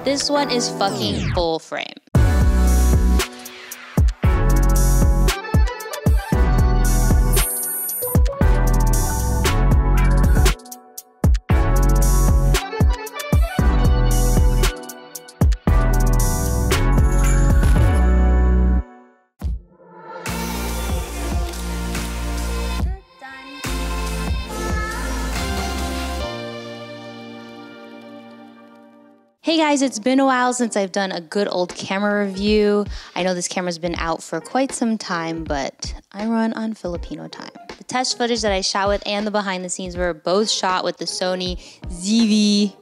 This one is fucking full frame. Hey guys, it's been a while since I've done a good old camera review. I know this camera's been out for quite some time, but I run on Filipino time. The test footage that I shot with and the behind the scenes were both shot with the Sony ZV-E1.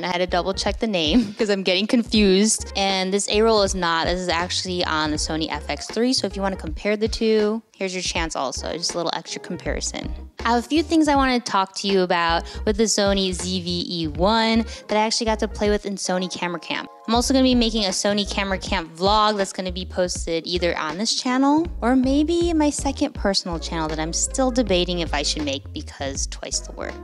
I had to double check the name because I'm getting confused. And this A-roll is not. This is actually on the Sony FX3. So if you want to compare the two, here's your chance also. Just a little extra comparison. I have a few things I want to talk to you about with the Sony ZV-E1 that I actually got to play with in Sony Camera Camp. I'm also going to be making a Sony Camera Camp vlog that's going to be posted either on this channel or maybe my second personal channel that I'm still debating if I should make because twice the work.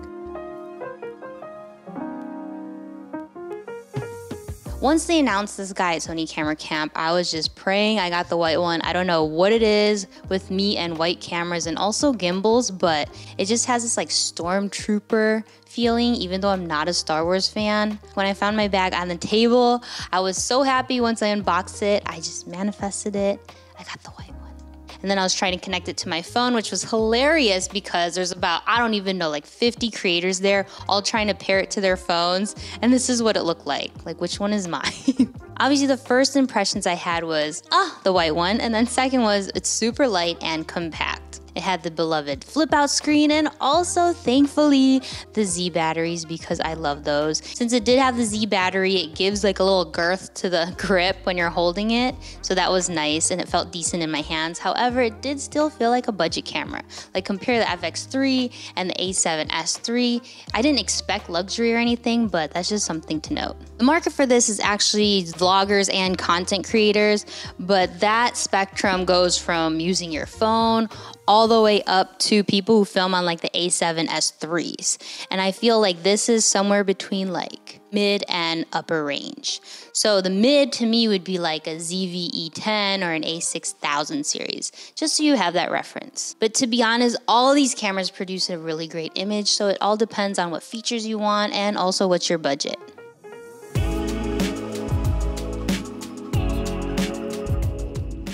Once they announced this guy at Sony Camera Camp, I was just praying I got the white one. I don't know what it is with me and white cameras and also gimbals, but it just has this like stormtrooper feeling, even though I'm not a Star Wars fan. When I found my bag on the table, I was so happy once I unboxed it. I just manifested it. I got the white one. And then I was trying to connect it to my phone, which was hilarious because there's about, I don't even know, like 50 creators there, all trying to pair it to their phones. And this is what it looked like. Like, which one is mine? Obviously, the first impressions I had was, the white one. And then second was, it's super light and compact. It had the beloved flip out screen and also, thankfully, the Z batteries because I love those. Since it did have the Z battery, it gives like a little girth to the grip when you're holding it. So that was nice and it felt decent in my hands. However, it did still feel like a budget camera. Like compare the FX3 and the A7S III. I didn't expect luxury or anything, but that's just something to note. The market for this is actually vloggers and content creators, but that spectrum goes from using your phone all the way up to people who film on like the A7S IIIs. And I feel like this is somewhere between like mid and upper range. So the mid to me would be like a ZV-E10 or an A6000 series, just so you have that reference. But to be honest, all of these cameras produce a really great image, so it all depends on what features you want and also what's your budget.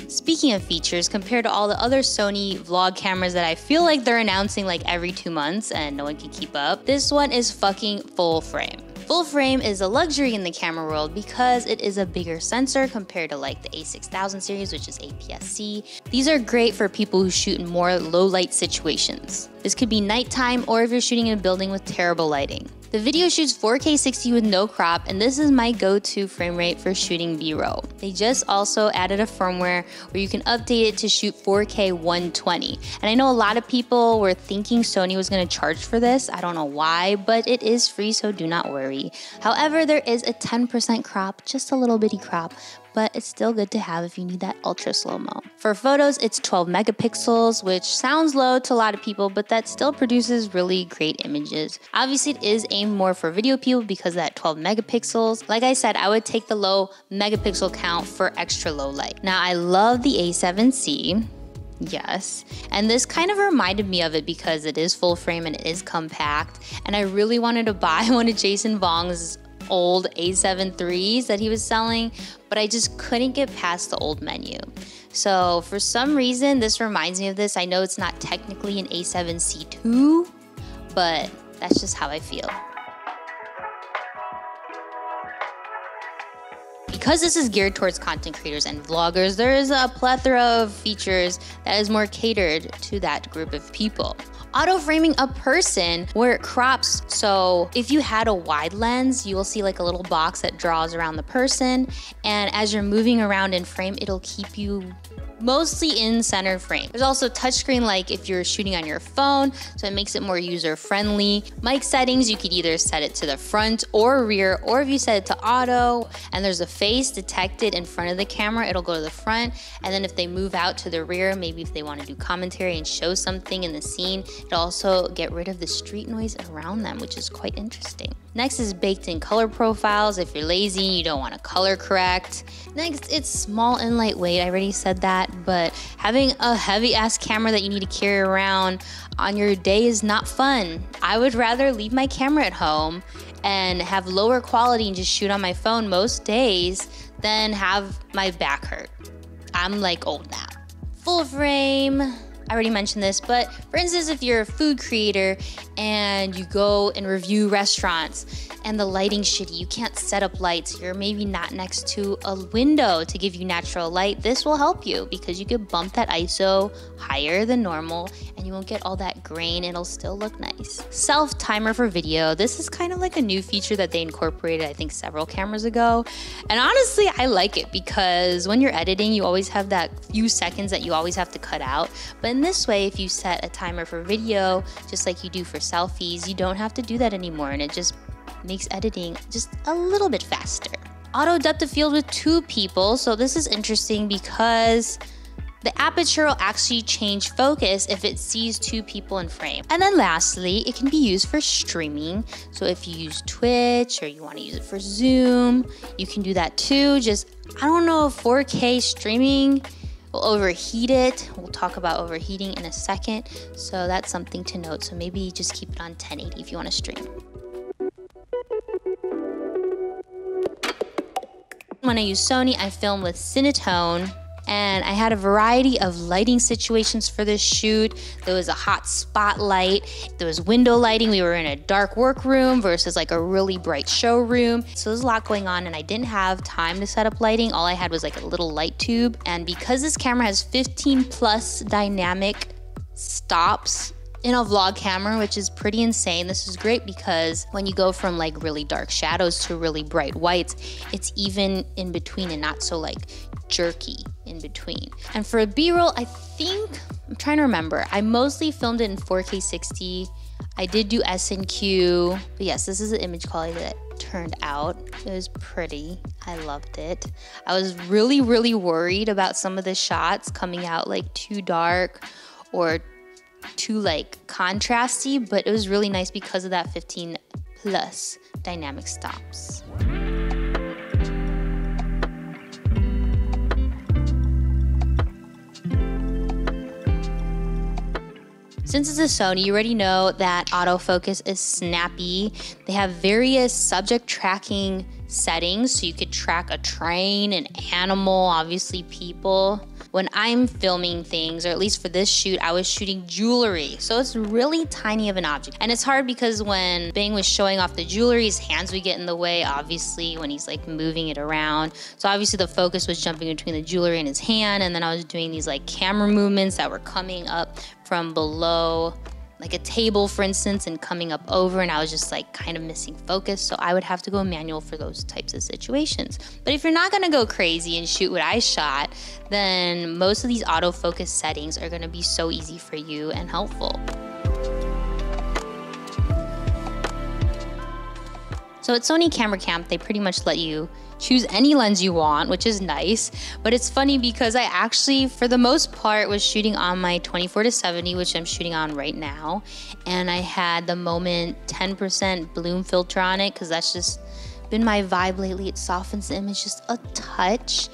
Speaking of features, compared to all the other Sony vlog cameras that I feel like they're announcing like every 2 months and no one can keep up, this one is fucking full frame. Full frame is a luxury in the camera world because it is a bigger sensor compared to like the A6000 series, which is APS-C. These are great for people who shoot in more low light situations. This could be nighttime or if you're shooting in a building with terrible lighting. The video shoots 4K 60 with no crop, and this is my go-to frame rate for shooting B-roll. They just also added a firmware where you can update it to shoot 4K 120. And I know a lot of people were thinking Sony was going to charge for this. I don't know why, but it is free, so do not worry. However, there is a 10% crop, just a little bitty crop, but it's still good to have if you need that ultra slow-mo. For photos, it's 12 megapixels, which sounds low to a lot of people, but that still produces really great images. Obviously, it is aimed more for video people because of that 12 megapixels. Like I said, I would take the low megapixel count for extra low light. Now, I love the A7C. Yes, and this kind of reminded me of it because it is full frame and it is compact, and I really wanted to buy one of Jason Vong's old A7 IIIs that he was selling, but I just couldn't get past the old menu. So for some reason, this reminds me of this. I know it's not technically an A7C II, but that's just how I feel. Because this is geared towards content creators and vloggers, there is a plethora of features that is more catered to that group of people. Auto framing a person where it crops, so if you had a wide lens, you will see like a little box that draws around the person, and as you're moving around in frame, it'll keep you mostly in center frame. There's also touchscreen like if you're shooting on your phone, so it makes it more user-friendly. Mic settings, you could either set it to the front or rear, or if you set it to auto, and there's a face detected in front of the camera, it'll go to the front, and then if they move out to the rear, maybe if they want to do commentary and show something in the scene, it'll also get rid of the street noise around them, which is quite interesting. Next is baked-in color profiles if you're lazy and you don't want to color correct. Next, it's small and lightweight. I already said that, but having a heavy-ass camera that you need to carry around on your day is not fun. I would rather leave my camera at home and have lower quality and just shoot on my phone most days than have my back hurt. I'm like old now. Full frame. I already mentioned this, but for instance, if you're a food creator and you go and review restaurants and the lighting's shitty, you can't set up lights, you're maybe not next to a window to give you natural light, this will help you because you could bump that ISO higher than normal and you won't get all that grain, it'll still look nice. Self timer for video. This is kind of like a new feature that they incorporated, I think several cameras ago. And honestly, I like it because when you're editing, you always have that few seconds that you always have to cut out. But in this way, if you set a timer for video, just like you do for selfies, you don't have to do that anymore, and it just makes editing just a little bit faster. Auto depth of field with 2 people. So this is interesting because the aperture will actually change focus if it sees 2 people in frame. And then lastly, it can be used for streaming. So if you use Twitch or you want to use it for Zoom, you can do that too. Just, I don't know if 4K streaming will overheat it. We'll talk about overheating in a second. So that's something to note. So maybe just keep it on 1080 if you want to stream. When I use Sony, I film with Cinetone, and I had a variety of lighting situations for this shoot. There was a hot spotlight, there was window lighting, we were in a dark workroom versus like a really bright showroom. So there's a lot going on and I didn't have time to set up lighting. All I had was like a little light tube. And because this camera has 15 plus dynamic stops in a vlog camera, which is pretty insane. This is great because when you go from like really dark shadows to really bright whites, it's even in between and not so like jerky in between. And for a B-roll, I think, I'm trying to remember, I mostly filmed it in 4K 60. I did do S&Q, but yes, this is the image quality that turned out. It was pretty. I loved it. I was really, really worried about some of the shots coming out like too dark or too like contrasty, but it was really nice because of that 15 plus dynamic stops. Since it's a Sony, you already know that autofocus is snappy. They have various subject tracking settings, so you could track a train, an animal, obviously people. When I'm filming things, or at least for this shoot, I was shooting jewelry. So it's really tiny of an object. And it's hard because when Bing was showing off the jewelry, his hands would get in the way, obviously, when he's like moving it around. So obviously the focus was jumping between the jewelry and his hand, and then I was doing these like camera movements that were coming up from below, like a table, for instance, and coming up over, and I was just like kind of missing focus. So I would have to go manual for those types of situations. But if you're not gonna go crazy and shoot what I shot, then most of these autofocus settings are gonna be so easy for you and helpful. So at Sony Camera Camp, they pretty much let you choose any lens you want, which is nice. But it's funny because I actually, for the most part, was shooting on my 24-70, which I'm shooting on right now. And I had the Moment 10% bloom filter on it because that's just been my vibe lately. It softens the image just a touch.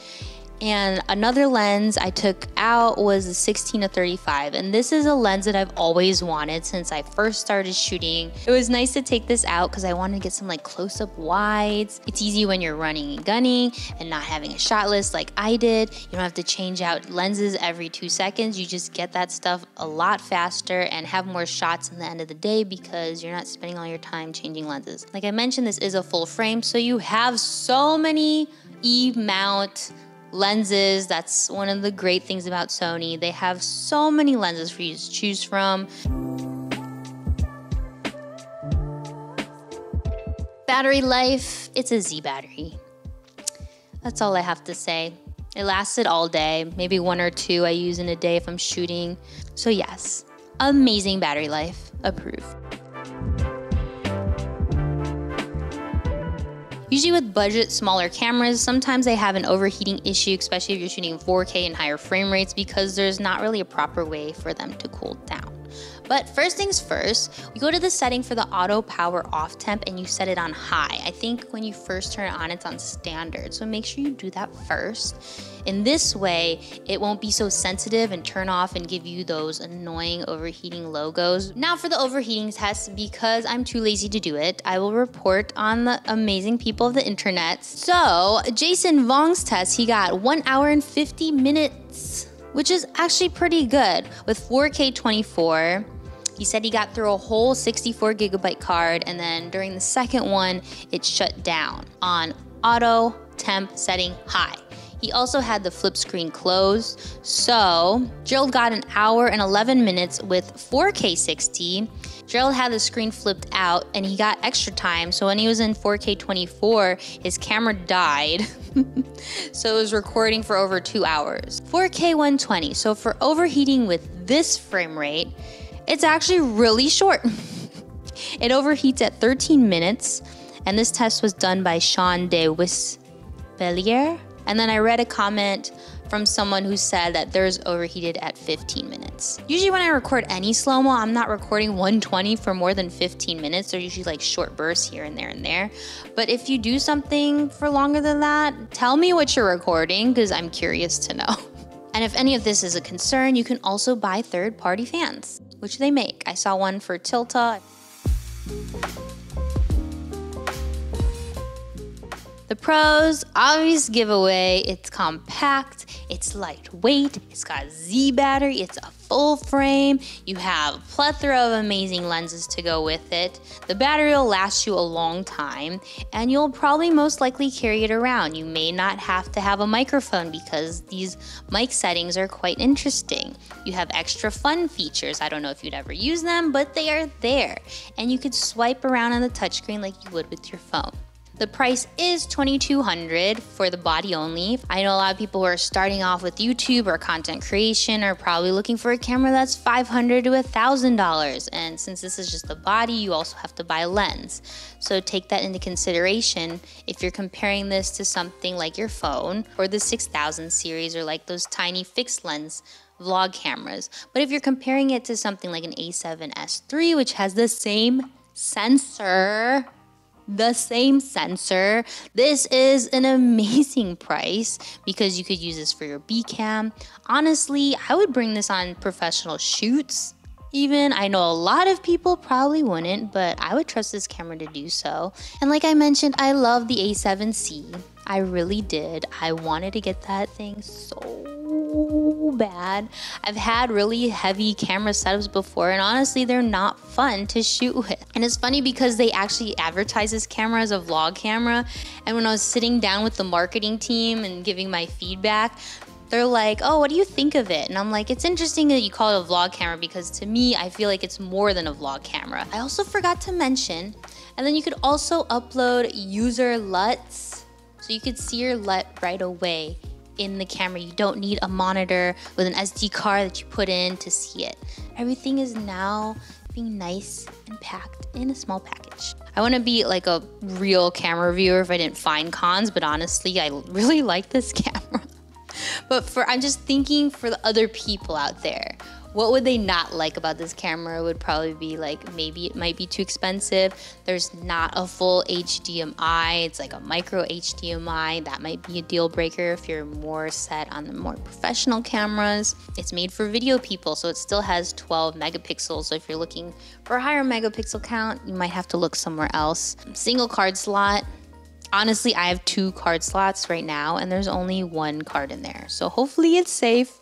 And another lens I took out was the 16-35, and this is a lens that I've always wanted since I first started shooting. It was nice to take this out because I wanted to get some like close-up wides. It's easy when you're running and gunning and not having a shot list like I did. You don't have to change out lenses every 2 seconds. You just get that stuff a lot faster and have more shots in the end of the day because you're not spending all your time changing lenses. Like I mentioned, this is a full frame, so you have so many E-mount lenses. That's one of the great things about Sony. They have so many lenses for you to choose from. Battery life, it's a Z battery. That's all I have to say. It lasted all day, maybe 1 or 2 I use in a day if I'm shooting. So yes, amazing battery life, approved. Usually with budget, smaller cameras, sometimes they have an overheating issue, especially if you're shooting 4K and higher frame rates, because there's not really a proper way for them to cool down. But first things first, we go to the setting for the auto power off temp and you set it on high. I think when you first turn it on, it's on standard. So make sure you do that first. In this way, it won't be so sensitive and turn off and give you those annoying overheating logos. Now for the overheating test, because I'm too lazy to do it, I will report on the amazing people of the internet. So Jason Vong's test, he got 1 hour and 50 minutes, which is actually pretty good. With 4K 24, he said he got through a whole 64 gigabyte card, and then during the second one, it shut down on auto temp setting high. He also had the flip screen closed. So Gerald got 1 hour and 11 minutes with 4K 60. Gerald had the screen flipped out and he got extra time. So when he was in 4K 24, his camera died. So it was recording for over 2 hours. 4K 120. So for overheating with this frame rate, it's actually really short. It overheats at 13 minutes. And this test was done by Sean de Wispelier. And then I read a comment from someone who said that theirs overheated at 15 minutes. Usually when I record any slow-mo, I'm not recording 120 for more than 15 minutes. They're usually like short bursts here and there and there. But if you do something for longer than that, tell me what you're recording because I'm curious to know. And if any of this is a concern, you can also buy third-party fans, which they make. I saw one for Tilta. The pros, obvious giveaway, it's compact, it's lightweight, it's got Z battery, it's a full frame, you have a plethora of amazing lenses to go with it, the battery will last you a long time, and you'll probably most likely carry it around. You may not have to have a microphone because these mic settings are quite interesting. You have extra fun features. I don't know if you'd ever use them, but they are there, and you could swipe around on the touchscreen like you would with your phone. The price is $2,200 for the body only. I know a lot of people who are starting off with YouTube or content creation are probably looking for a camera that's $500 to $1,000. And since this is just the body, you also have to buy a lens. So take that into consideration if you're comparing this to something like your phone or the 6000 series or like those tiny fixed lens vlog cameras. But if you're comparing it to something like an A7S III, which has the same sensor, this is an amazing price because you could use this for your B cam. Honestly, I would bring this on professional shoots. Even I know a lot of people probably wouldn't, but I would trust this camera to do so. And like I mentioned, I love the A7C. I really did. I wanted to get that thing so bad. I've had really heavy camera setups before, and honestly, they're not fun to shoot with. And it's funny because they actually advertise this camera as a vlog camera, and when I was sitting down with the marketing team and giving my feedback, they're like, oh, what do you think of it? And I'm like, it's interesting that you call it a vlog camera because to me, I feel like it's more than a vlog camera. I also forgot to mention, and then you could also upload user LUTs, so you could see your LUT right away in the camera. You don't need a monitor with an SD card that you put in to see it. Everything is now being nice and packed in a small package. I want to be like a real camera reviewer if I didn't find cons, but honestly, I really like this camera. But I'm just thinking for the other people out there, what would they not like about this camera? Would probably be like, maybe it might be too expensive. There's not a full HDMI. It's like a micro HDMI. That might be a deal breaker if you're more set on the more professional cameras. It's made for video people, so it still has 12 megapixels. So if you're looking for a higher megapixel count, you might have to look somewhere else. Single card slot. Honestly, I have 2 card slots right now, and there's only 1 card in there. So hopefully it's safe.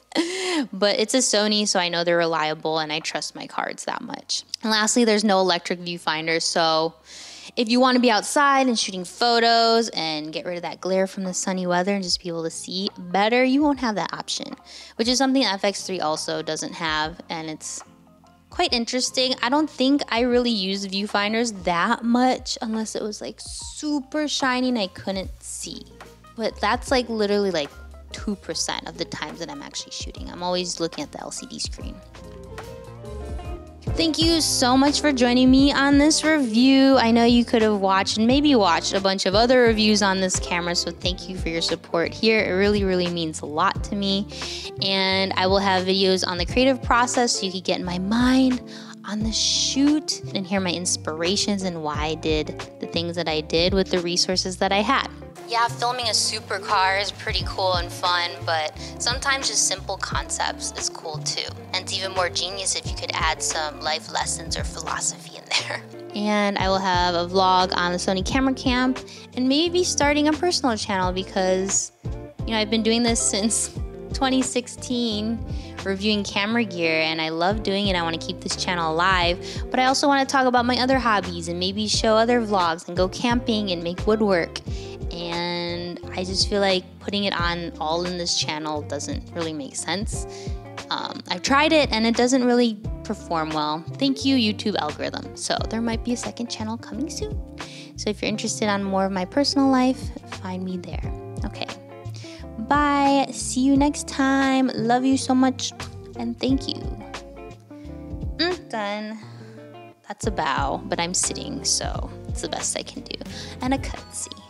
But it's a Sony, so I know they're reliable and I trust my cards that much. And lastly, there's no electric viewfinder, so if you want to be outside and shooting photos and get rid of that glare from the sunny weather and just be able to see better, you won't have that option, which is something FX3 also doesn't have, and it's quite interesting. I don't think I really used viewfinders that much unless it was like super shiny and I couldn't see. But that's like literally like 2% of the times that I'm actually shooting. I'm always looking at the LCD screen. Thank you so much for joining me on this review. I know you could have watched and maybe watched a bunch of other reviews on this camera, so thank you for your support here. It really, really means a lot to me. And I will have videos on the creative process so you can get in my mind on the shoot and hear my inspirations and why I did the things that I did with the resources that I had. Yeah, filming a supercar is pretty cool and fun, but sometimes just simple concepts is cool too. And it's even more genius if you could add some life lessons or philosophy in there. And I will have a vlog on the Sony camera camp and maybe starting a personal channel because, you know, I've been doing this since 2016, reviewing camera gear, and I love doing it. I want to keep this channel alive, but I also want to talk about my other hobbies and maybe show other vlogs and go camping and make woodwork. And I just feel like putting it on all in this channel doesn't really make sense. I've tried it and it doesn't really perform well. Thank you, YouTube algorithm. So there might be a second channel coming soon. So if you're interested on more of my personal life, find me there. Okay. Bye. See you next time. Love you so much. And thank you. Done. That's a bow, but I'm sitting, so it's the best I can do. And a cutscene.